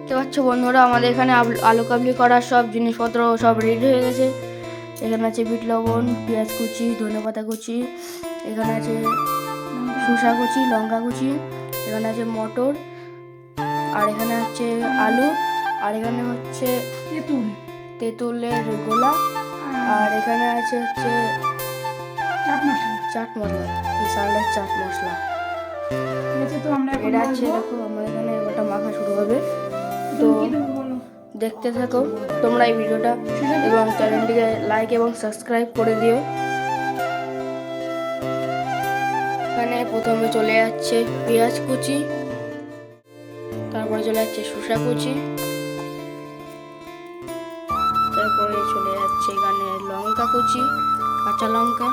দেখতে পাচ্ছ বন্ধুরা, আমাদের এখানে আলু কাবলি করার সব জিনিসপত্র সব রেডি হয়ে গেছে। এখানে আছে বিট লবণ, পেঁয়াজ কুচি, ধনেপাতা কুচি, এখানে আছে শসা কুচি, লঙ্কা কুচি, এখানে আছে মটর, আর এখানে হচ্ছে আলু, আর এখানে হচ্ছে তেঁতুলের গোলা, আর এখানে আছে হচ্ছে চাট মশলা, বিশালের চাট মশলা। তো আমরা এটা আছে, দেখো আমাদের এখানে ওটা মাখা শুরু হবে। তো দেখতে থাকো তোমরা এই ভিডিওটা এবং চ্যানেলটিকে লাইক এবং সাবস্ক্রাইব করে দিও। এখানে প্রথমে চলে যাচ্ছে পেঁয়াজ কুচি, তারপরে চলে যাচ্ছে শসা কুচি, তারপরে চলে যাচ্ছে এখানে লঙ্কা কুচি, কাঁচা লঙ্কা,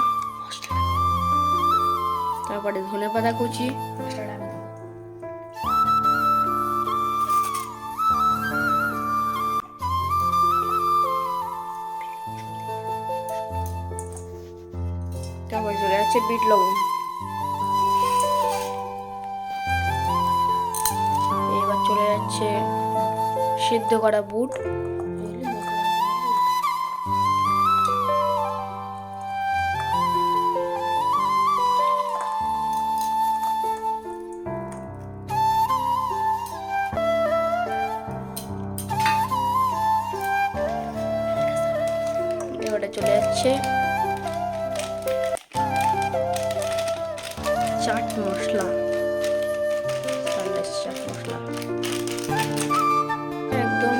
তারপরে ধনেপাতা কুচি, তারপরে চলে যাচ্ছে বিট লবণ। এবার চলে যাচ্ছে সিদ্ধ করা বুট, এবারে চলে যাচ্ছে চাট মশলা, চাট মশলা একদম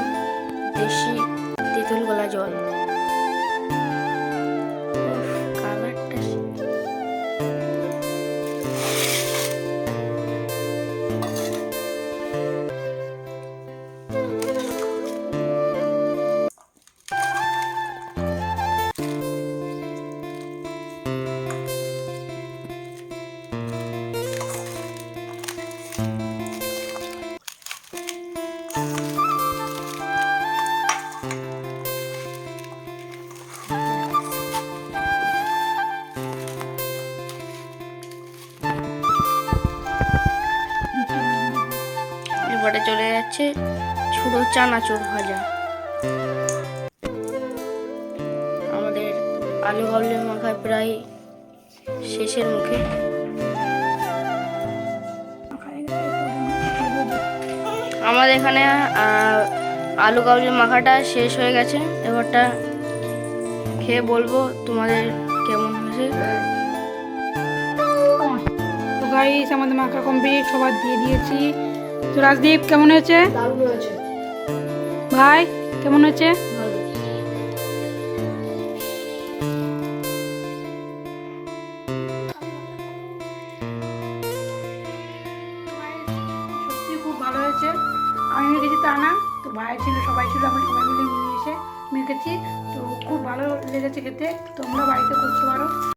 দেশি তেঁতুল গলা জল। কালারটা এবারে চলে যাচ্ছে ছোট চানাচুর ভাজা। আমাদের আলু কাবলি মাখা প্রায় শেষের মুখে। আমাদের এখানে আলু কাবলি মাখাটা শেষ হয়ে গেছে। এবারটা খেয়ে বলবো তোমাদের কেমন হয়েছে। তো গাইস আমাদের মাখা কমপ্লিট, সবার দিয়ে দিয়েছি। তো রাজদীপ কেমন হয়েছে? দারুণ হয়েছে ভাই, কেমন হয়েছে? সত্যি খুব ভালো হয়েছে। আমি মেখেছি তা না, তো ভাই ছিল, সবাই ছিল, আমরা সবাই মিলে মিলে এসে মেখেছি। তো খুব ভালো লেগেছে খেতে। তোমরা বাড়িতে করতে পারো।